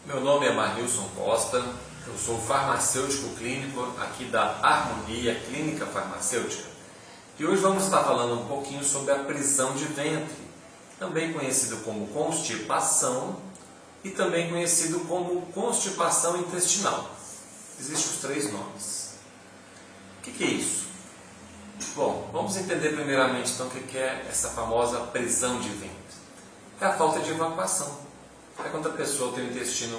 Meu nome é Marnilson Costa, eu sou farmacêutico clínico aqui da Harmonia Clínica Farmacêutica e hoje vamos estar falando um pouquinho sobre a prisão de ventre, também conhecido como constipação e também conhecido como constipação intestinal. Existem os três nomes. O que é isso? Bom, vamos entender primeiramente então o que é essa famosa prisão de ventre. É a falta de evacuação. É quando a pessoa tem o intestino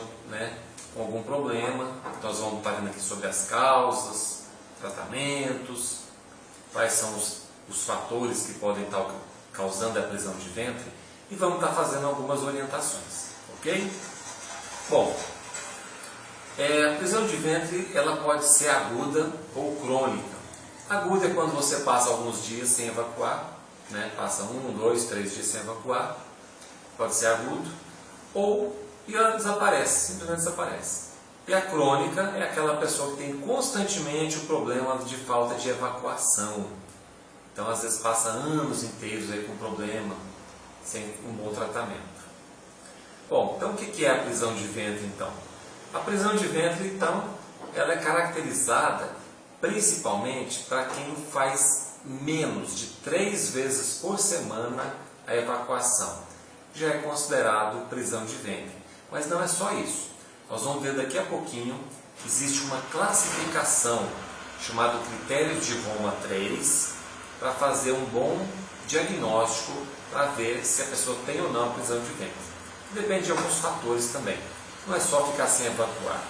com algum problema. Nós vamos estar vendo aqui sobre as causas, tratamentos, quais são os fatores que podem estar causando a prisão de ventre e vamos estar fazendo algumas orientações, ok? Bom, a prisão de ventre ela pode ser aguda ou crônica. Aguda é quando você passa alguns dias sem evacuar, passa 1, 2, 3 dias sem evacuar, pode ser agudo. E ela desaparece, simplesmente desaparece. E a crônica é aquela pessoa que tem constantemente o problema de falta de evacuação. Então, às vezes, passa anos inteiros aí com problema, sem um bom tratamento. Bom, então o que é a prisão de ventre, então? A prisão de ventre, então, ela é caracterizada principalmente para quem faz menos de 3 vezes por semana a evacuação. Já é considerado prisão de ventre. Mas não é só isso. Nós vamos ver daqui a pouquinho que existe uma classificação chamada critério de Roma 3 para fazer um bom diagnóstico para ver se a pessoa tem ou não prisão de ventre. Depende de alguns fatores também. Não é só ficar sem evacuar.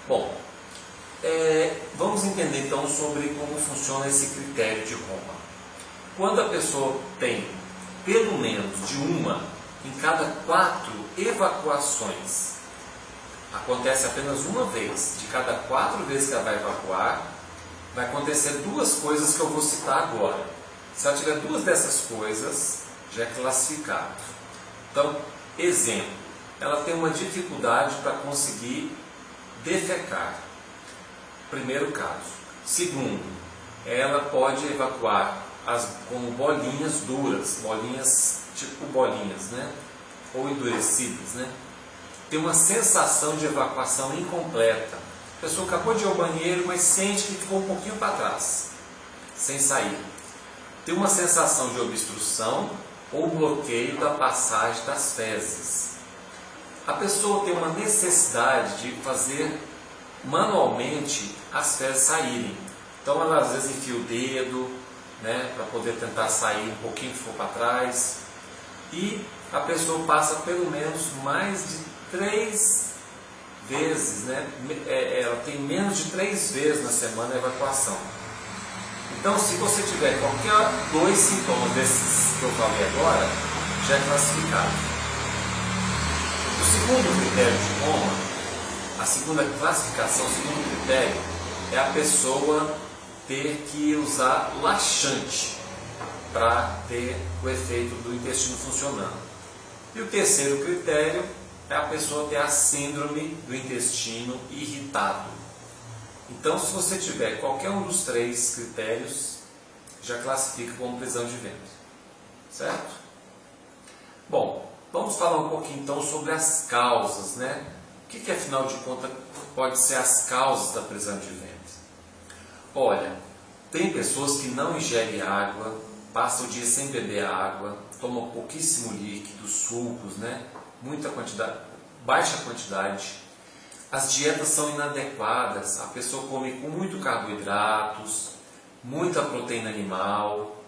Bom, vamos entender então sobre como funciona esse critério de Roma. Quando a pessoa tem pelo menos de uma em cada 4 evacuações, acontece apenas uma vez, de cada 4 vezes que ela vai evacuar, vai acontecer 2 coisas que eu vou citar agora. Se ela tiver 2 dessas coisas, já é classificado. Então, exemplo, ela tem uma dificuldade para conseguir defecar. Primeiro caso. Segundo, ela pode evacuar como bolinhas duras, bolinhas tipo bolinhas, ou endurecidas, Tem uma sensação de evacuação incompleta. A pessoa acabou de ir ao banheiro, mas sente que ficou um pouquinho para trás, sem sair. Tem uma sensação de obstrução ou bloqueio da passagem das fezes. A pessoa tem uma necessidade de fazer manualmente as fezes saírem. Então ela às vezes enfia o dedo, para poder tentar sair um pouquinho que for para trás. E a pessoa passa pelo menos mais de 3 vezes, ela tem menos de 3 vezes na semana a evacuação. Então, se você tiver qualquer 2 sintomas desses que eu falei agora, já é classificado. O segundo critério de Roma, a segunda classificação, o segundo critério, é a pessoa ter que usar laxante para ter o efeito do intestino funcionando. E o terceiro critério é a pessoa ter a síndrome do intestino irritado. Então, se você tiver qualquer um dos 3 critérios, já classifica como prisão de ventre. Certo? Bom, vamos falar um pouquinho então sobre as causas, O que afinal de contas pode ser as causas da prisão de ventre? Olha, tem pessoas que não ingerem água, passam o dia sem beber água, tomam pouquíssimo líquido, sucos, muita quantidade, baixa quantidade. As dietas são inadequadas, a pessoa come com muito carboidratos, muita proteína animal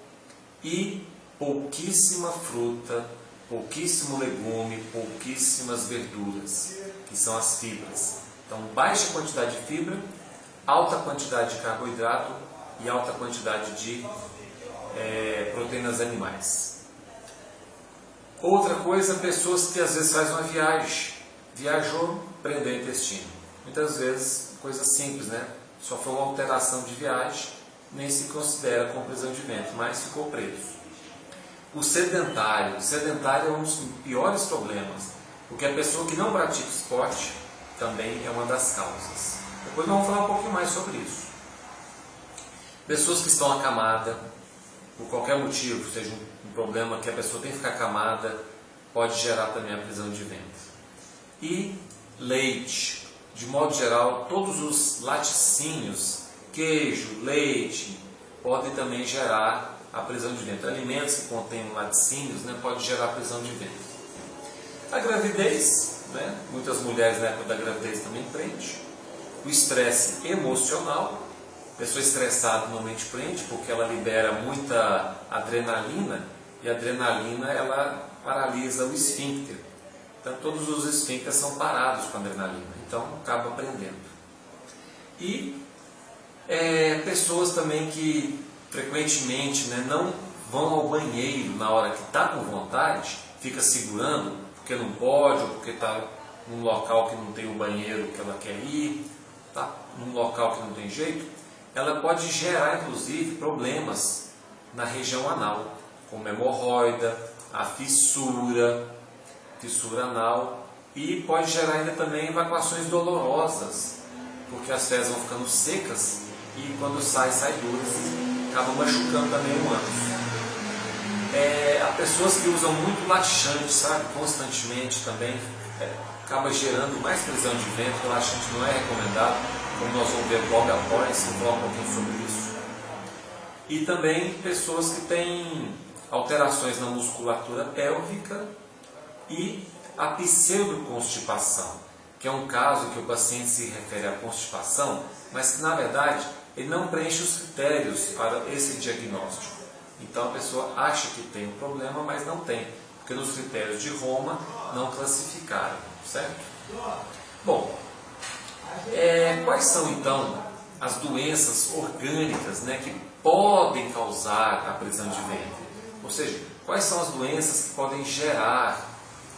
e pouquíssima fruta, pouquíssimo legume, pouquíssimas verduras, que são as fibras. Então, baixa quantidade de fibra, alta quantidade de carboidrato e alta quantidade de proteínas animais. Outra coisa, pessoas que às vezes fazem uma viagem, viajou, prendeu o intestino. Muitas vezes, coisa simples, Só foi uma alteração de viagem, nem se considera como prisão de ventre, mas ficou preso. O sedentário é um dos piores problemas, porque a pessoa que não pratica esporte também é uma das causas. Depois vamos falar um pouquinho mais sobre isso. Pessoas que estão acamadas, por qualquer motivo, seja um problema que a pessoa tem que ficar acamada, pode gerar também a prisão de ventre. e leite. De modo geral, todos os laticínios, queijo, leite, podem também gerar a prisão de ventre. Alimentos que contêm laticínios, né, pode gerar prisão de ventre. A gravidez, né, muitas mulheres na época da gravidez também prende. O estresse emocional, pessoa estressada normalmente prende porque ela libera muita adrenalina e a adrenalina ela paralisa o esfíncter. Então todos os esfíncteres são parados com a adrenalina, então acaba prendendo. E pessoas também que frequentemente, né, não vão ao banheiro na hora que está com vontade, fica segurando porque não pode ou porque está num local que não tem o banheiro que ela quer ir, tá num local que não tem jeito, ela pode gerar inclusive problemas na região anal, como hemorroida, a fissura anal, e pode gerar ainda também evacuações dolorosas, porque as fezes vão ficando secas e quando sai duras, acaba machucando também o ânus. Há pessoas que usam muito laxante, sabe, constantemente também, acaba gerando mais prisão de ventre. O laxante não é recomendado, como nós vamos ver logo após, vou falar um pouquinho sobre isso. E também pessoas que têm alterações na musculatura pélvica e a pseudoconstipação, que é um caso que o paciente se refere à constipação, mas que na verdade ele não preenche os critérios para esse diagnóstico. Então a pessoa acha que tem um problema, mas não tem, porque nos critérios de Roma não classificaram, certo? Bom, quais são então as doenças orgânicas, né, que podem causar a prisão de ventre? Ou seja, quais são as doenças que podem gerar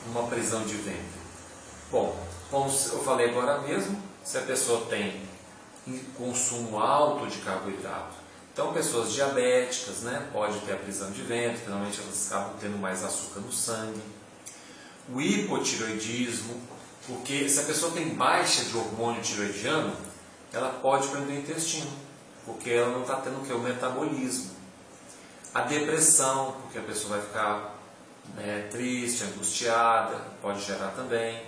uma prisão de ventre? Bom, como eu falei agora mesmo, se a pessoa tem consumo alto de carboidrato, então pessoas diabéticas, né, pode ter a prisão de ventre, geralmente elas acabam tendo mais açúcar no sangue. O hipotireoidismo, porque se a pessoa tem baixa de hormônio tiroidiano, ela pode prender o intestino, porque ela não está tendo o metabolismo. A depressão, porque a pessoa vai ficar triste, angustiada, pode gerar também.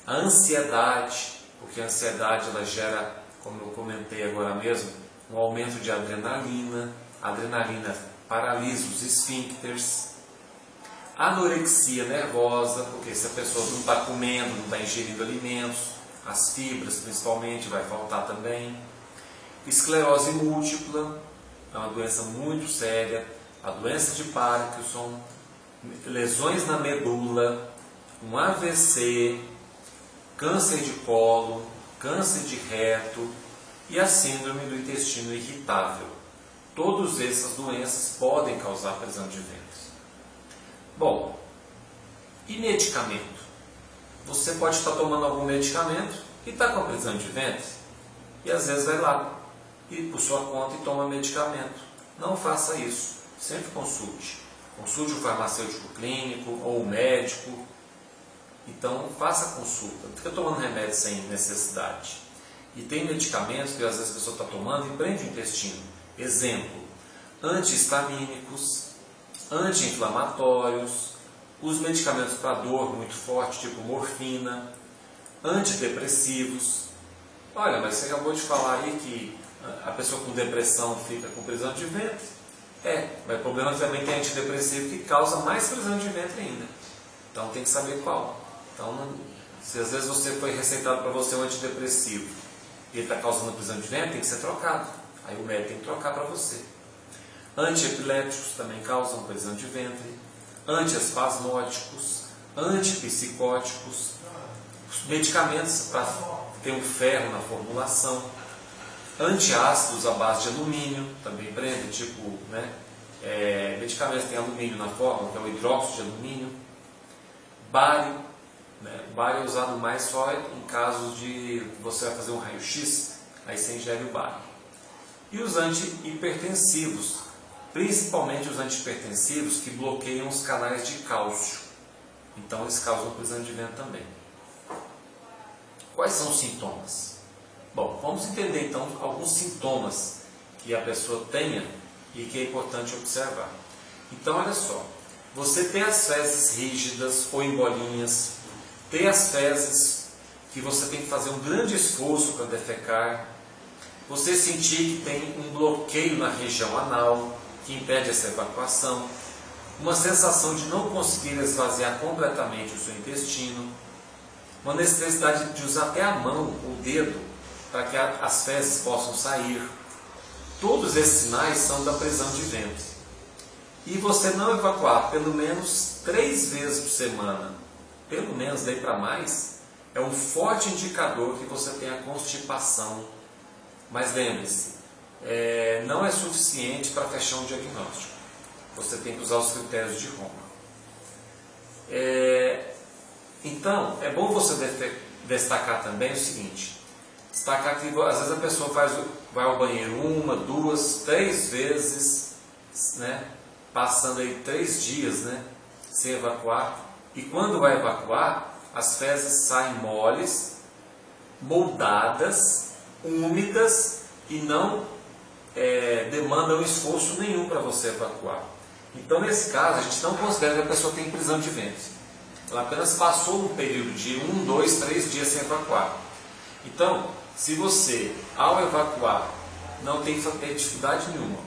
A ansiedade, porque a ansiedade ela gera, como eu comentei agora mesmo, um aumento de adrenalina. A adrenalina paralisa os esfíncteres. A anorexia nervosa, porque se a pessoa não está comendo, não está ingerindo alimentos, as fibras principalmente vai faltar também. Esclerose múltipla, é uma doença muito séria. A doença de Parkinson, lesões na medula, um AVC, câncer de colo, câncer de reto e a síndrome do intestino irritável. Todas essas doenças podem causar prisão de ventre. Bom, e medicamento? Você pode estar tomando algum medicamento e está com a prisão de ventre e às vezes vai lá e por sua conta e toma medicamento. Não faça isso. Sempre consulte. Consulte o farmacêutico clínico ou o médico. Então faça a consulta. Não fica tomando remédio sem necessidade. E tem medicamentos que às vezes a pessoa está tomando e prende o intestino. Exemplo, antihistamínicos, anti-inflamatórios, os medicamentos para dor muito forte, tipo morfina, antidepressivos. Olha, mas você acabou de falar aí que a pessoa com depressão fica com prisão de ventre. Mas o problema é que também tem antidepressivo que causa mais prisão de ventre ainda. Então tem que saber qual. Então, se às vezes você foi receitado para você um antidepressivo e ele está causando prisão de ventre, tem que ser trocado. Aí o médico tem que trocar para você. Antiepiléticos também causam prisão de ventre. Antiespasmódicos, antipsicóticos, medicamentos para ter um ferro na formulação. Antiácidos à base de alumínio também prende, tipo, medicamentos que têm alumínio na fórmula, que é o hidróxido de alumínio. Bário, o bário é usado mais só em casos de você vai fazer um raio-x, aí você ingere o bário. E os antihipertensivos, principalmente os antihipertensivos que bloqueiam os canais de cálcio. Então eles causam prisão de ventre também. Quais são os sintomas? Bom, vamos entender então alguns sintomas que a pessoa tenha e que é importante observar. Então olha só, você tem as fezes rígidas ou em bolinhas, ter as fezes, que você tem que fazer um grande esforço para defecar, você sentir que tem um bloqueio na região anal, que impede essa evacuação, uma sensação de não conseguir esvaziar completamente o seu intestino, uma necessidade de usar até a mão, o dedo, para que as fezes possam sair. Todos esses sinais são da prisão de ventre. E você não evacuar pelo menos 3 vezes por semana, pelo menos daí para mais, é um forte indicador que você tem a constipação. Mas lembre-se, não é suficiente para fechar um diagnóstico. Você tem que usar os critérios de Roma. Então, é bom você destacar também o seguinte: destacar que às vezes a pessoa vai ao banheiro 1, 2, 3 vezes, né, passando aí 3 dias, né, sem evacuar, e quando vai evacuar, as fezes saem moles, moldadas, úmidas e não demandam esforço nenhum para você evacuar. Então, nesse caso, a gente não considera que a pessoa tem prisão de ventre. Ela apenas passou um período de 1, 2, 3 dias sem evacuar. Então, se você, ao evacuar, não tem dificuldade nenhuma,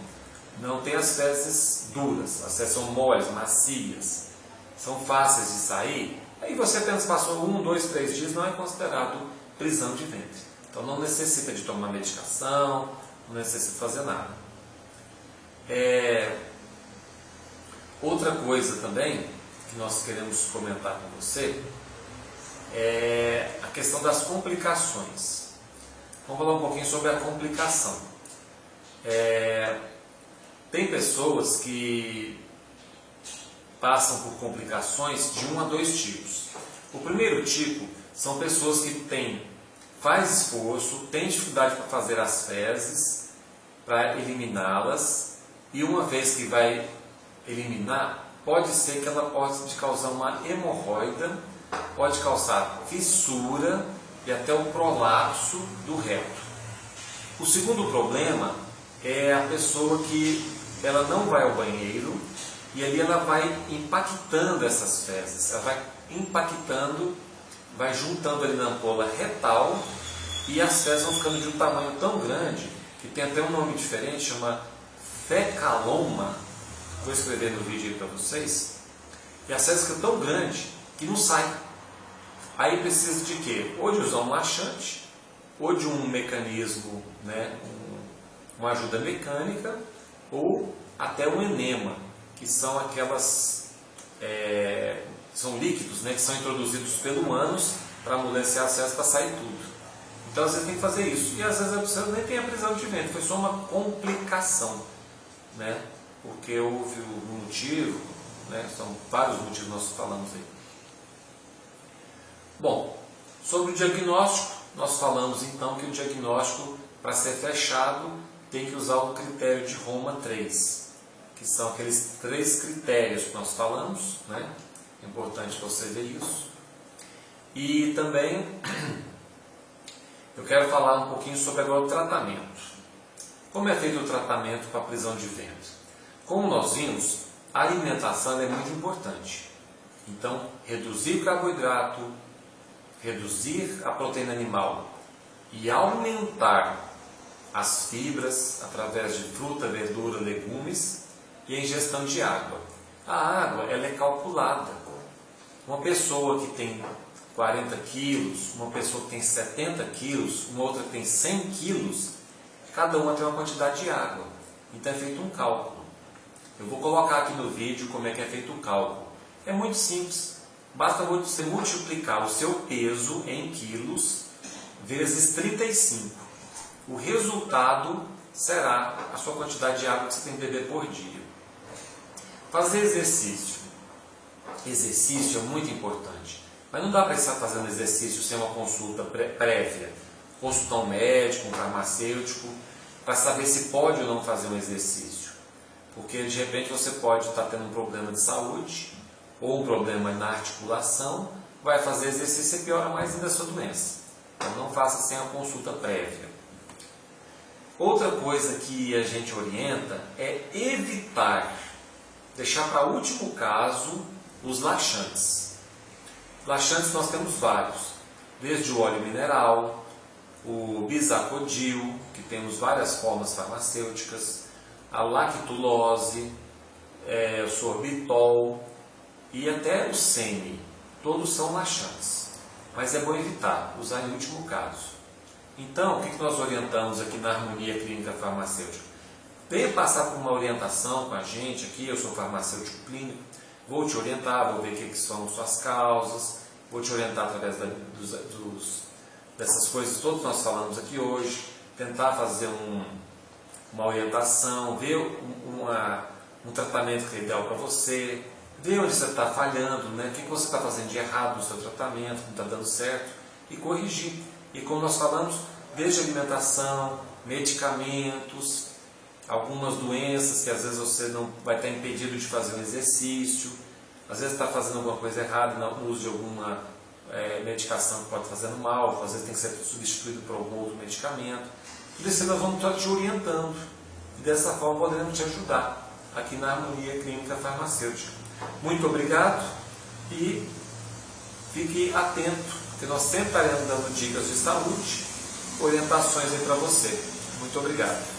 não tem as fezes duras, as fezes são moles, macias, são fáceis de sair, aí você apenas passou 1, 2, 3 dias, não é considerado prisão de ventre. Então não necessita de tomar medicação, não necessita fazer nada. Outra coisa também que nós queremos comentar com você é a questão das complicações. Vamos falar um pouquinho sobre a complicação. Tem pessoas que passam por complicações de 1 a 2 tipos. O primeiro tipo são pessoas que faz esforço, tem dificuldade para fazer as fezes, para eliminá-las, e uma vez que vai eliminar, pode ser que ela possa causar uma hemorroida, pode causar fissura e até o prolapso do reto. O segundo problema é a pessoa que ela não vai ao banheiro e ali ela vai impactando essas fezes, ela vai impactando, vai juntando ali na ampola retal e as fezes vão ficando de um tamanho tão grande que tem até um nome diferente, chama fecaloma. Vou escrever no vídeo aí para vocês. E as fezes ficam tão grandes que não saem. Aí precisa de quê? Ou de usar um laxante, ou de um mecanismo, né, uma ajuda mecânica, ou até um enema, que são aquelas são líquidos, né, que são introduzidos pelo ânus para amolecer as fezes para sair tudo. Então às vezes tem que fazer isso. E às vezes a pessoa nem tem a prisão de ventre, foi só uma complicação, né? Porque houve um motivo, né? São vários motivos que nós falamos aí. Bom, sobre o diagnóstico, nós falamos então que o diagnóstico, para ser fechado, tem que usar o critério de Roma 3, que são aqueles 3 critérios que nós falamos, né? É importante você ver isso. E também eu quero falar um pouquinho sobre agora o tratamento. Como é feito o tratamento para a prisão de ventre? Como nós vimos, a alimentação é muito importante. Então, reduzir carboidrato, reduzir a proteína animal e aumentar as fibras através de fruta, verdura, legumes e a ingestão de água. A água ela é calculada. Uma pessoa que tem 40 quilos, uma pessoa que tem 70 quilos, uma outra que tem 100 quilos, cada uma tem uma quantidade de água. Então é feito um cálculo. Eu vou colocar aqui no vídeo como é que é feito o cálculo. É muito simples. Basta você multiplicar o seu peso em quilos vezes 35. O resultado será a sua quantidade de água que você tem que beber por dia. Fazer exercício. Exercício é muito importante. Mas não dá para estar fazendo exercício sem uma consulta prévia. Consultar um médico, um farmacêutico, para saber se pode ou não fazer um exercício. Porque de repente você pode estar tendo um problema de saúde, ou um problema na articulação, vai fazer exercício e piora mais ainda a sua doença. Então não faça sem a consulta prévia. Outra coisa que a gente orienta é evitar, deixar para último caso, os laxantes. Laxantes nós temos vários, desde o óleo mineral, o bisacodil, que temos várias formas farmacêuticas, a lactulose, o sorbitol e até o semi. Todos são laxantes, mas é bom evitar, usar em último caso. Então, o que nós orientamos aqui na Harmonia Clínica Farmacêutica? Venha passar por uma orientação com a gente aqui, eu sou farmacêutico clínico, vou te orientar, vou ver o que são suas causas, vou te orientar através dessas coisas todas que nós falamos aqui hoje, tentar fazer uma orientação, ver um tratamento que é ideal para você, ver onde você está falhando, né? O que você está fazendo de errado no seu tratamento, não está dando certo, e corrigir. E como nós falamos, desde alimentação, medicamentos, algumas doenças que às vezes você não vai estar impedido de fazer um exercício, às vezes está fazendo alguma coisa errada no uso de alguma medicação que pode estar fazendo mal, às vezes tem que ser substituído por algum outro medicamento. Tudo isso nós vamos estar te orientando e dessa forma poderemos te ajudar aqui na Harmonia Clínica Farmacêutica. Muito obrigado e fique atento, que nós sempre estaremos dando dicas de saúde, orientações aí para você. Muito obrigado.